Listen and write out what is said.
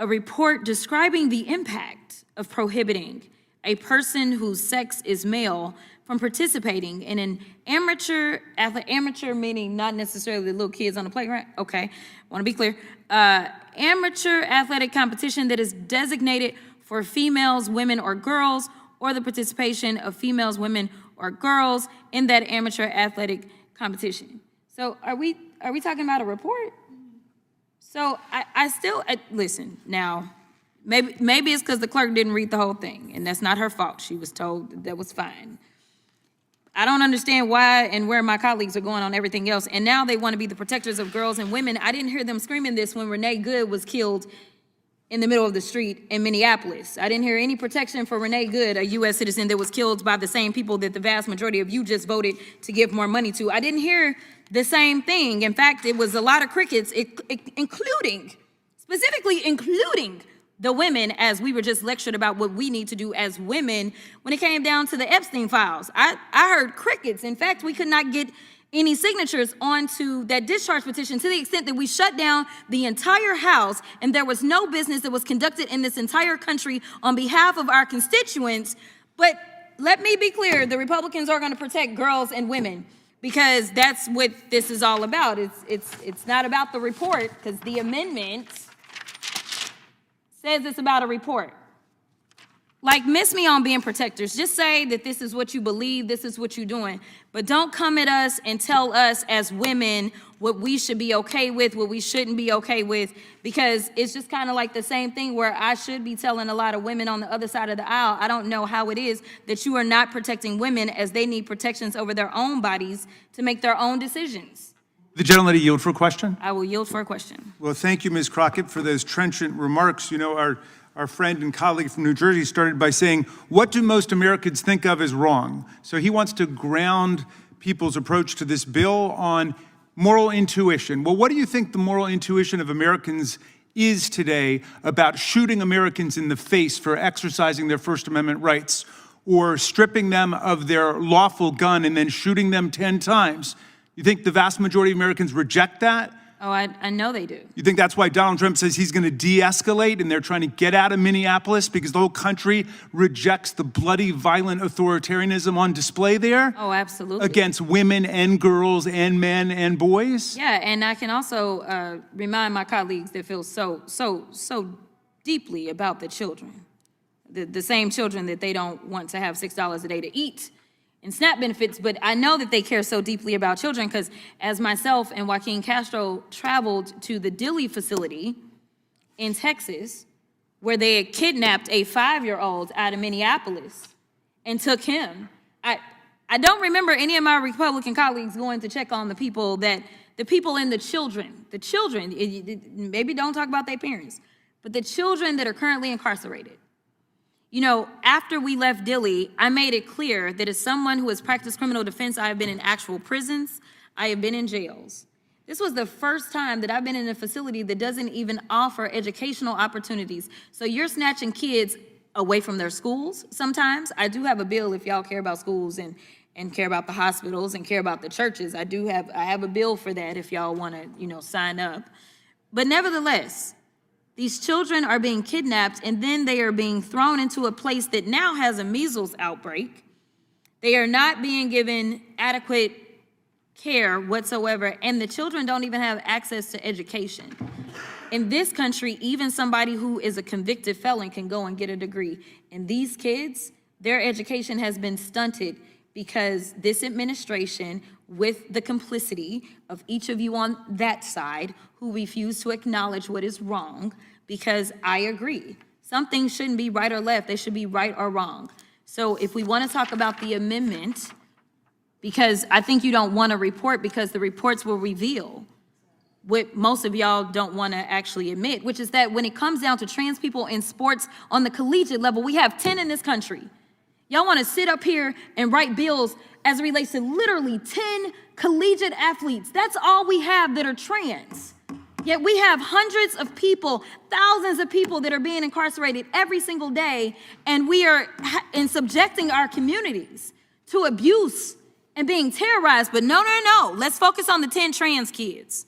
a report describing the impact of prohibiting a person whose sex is male from participating in an amateur meaning not necessarily little kids on the playground, okay, want to be clear, amateur athletic competition that is designated for females, women, or girls, or the participation of females, women, or girls in that amateur athletic competition. So are we talking about a report? So I still, listen, now, maybe it's because the clerk didn't read the whole thing, and that's not her fault. She was told that was fine. I don't understand why and where my colleagues are going on everything else, and now they want to be the protectors of girls and women. I didn't hear them screaming this when Renee Good was killed in the middle of the street in Minneapolis. I didn't hear any protection for Renee Good, a U.S. citizen that was killed by the same people that the vast majority of you just voted to give more money to. I didn't hear the same thing. In fact, it was a lot of crickets, specifically including the women, as we were just lectured about what we need to do as women when it came down to the Epstein files. I heard crickets. In fact, we could not get any signatures onto that discharge petition to the extent that we shut down the entire House, and there was no business that was conducted in this entire country on behalf of our constituents. But let me be clear, the Republicans are going to protect girls and women because that's what this is all about. It's not about the report, because the amendment says it's about a report. Like, miss me on being protectors. Just say that this is what you believe, this is what you're doing. But don't come at us and tell us as women what we should be okay with, what we shouldn't be okay with, because it's just kind of like the same thing where I should be telling a lot of women on the other side of the aisle, I don't know how it is that you are not protecting women as they need protections over their own bodies to make their own decisions. The gentleman yield for a question? I will yield for a question. Well, thank you, Ms. Crockett, for those trenchant remarks. You know, our friend and colleague from New Jersey started by saying, what do most Americans think of as wrong? So he wants to ground people's approach to this bill on moral intuition. Well, what do you think the moral intuition of Americans is today about shooting Americans in the face for exercising their First Amendment rights, or stripping them of their lawful gun and then shooting them 10 times? You think the vast majority of Americans reject that? Oh, I know they do. You think that's why Donald Trump says he's going to de-escalate and they're trying to get out of Minneapolis because the whole country rejects the bloody, violent authoritarianism on display there? Oh, absolutely. Against women and girls and men and boys? Yeah, and I can also remind my colleagues that feel so deeply about the children, the same children that they don't want to have $6 a day to eat and SNAP benefits, but I know that they care so deeply about children because as myself and Joaquin Castro traveled to the Dilley facility in Texas, where they had kidnapped a 5-year-old out of Minneapolis and took him, I don't remember any of my Republican colleagues going to check on the people and the children, maybe don't talk about their parents, but the children that are currently incarcerated. You know, after we left Dilley, I made it clear that as someone who has practiced criminal defense, I have been in actual prisons, I have been in jails. This was the first time that I've been in a facility that doesn't even offer educational opportunities. So you're snatching kids away from their schools sometimes. I do have a bill if y'all care about schools and care about the hospitals and care about the churches. I have a bill for that if y'all want to, sign up. But nevertheless, these children are being kidnapped and then they are being thrown into a place that now has a measles outbreak. They are not being given adequate care whatsoever, and the children don't even have access to education. In this country, even somebody who is a convicted felon can go and get a degree. And these kids, their education has been stunted because this administration, with the complicity of each of you on that side who refuse to acknowledge what is wrong, because I agree. Some things shouldn't be right or left, they should be right or wrong. So if we want to talk about the amendment, because I think you don't want a report because the reports will reveal what most of y'all don't want to actually admit, which is that when it comes down to trans people in sports on the collegiate level, we have 10 in this country. Y'all want to sit up here and write bills as it relates to literally 10 collegiate athletes. That's all we have that are trans. Yet we have hundreds of people, thousands of people that are being incarcerated every single day, and we are subjecting our communities to abuse and being terrorized. But no, let's focus on the 10 trans kids.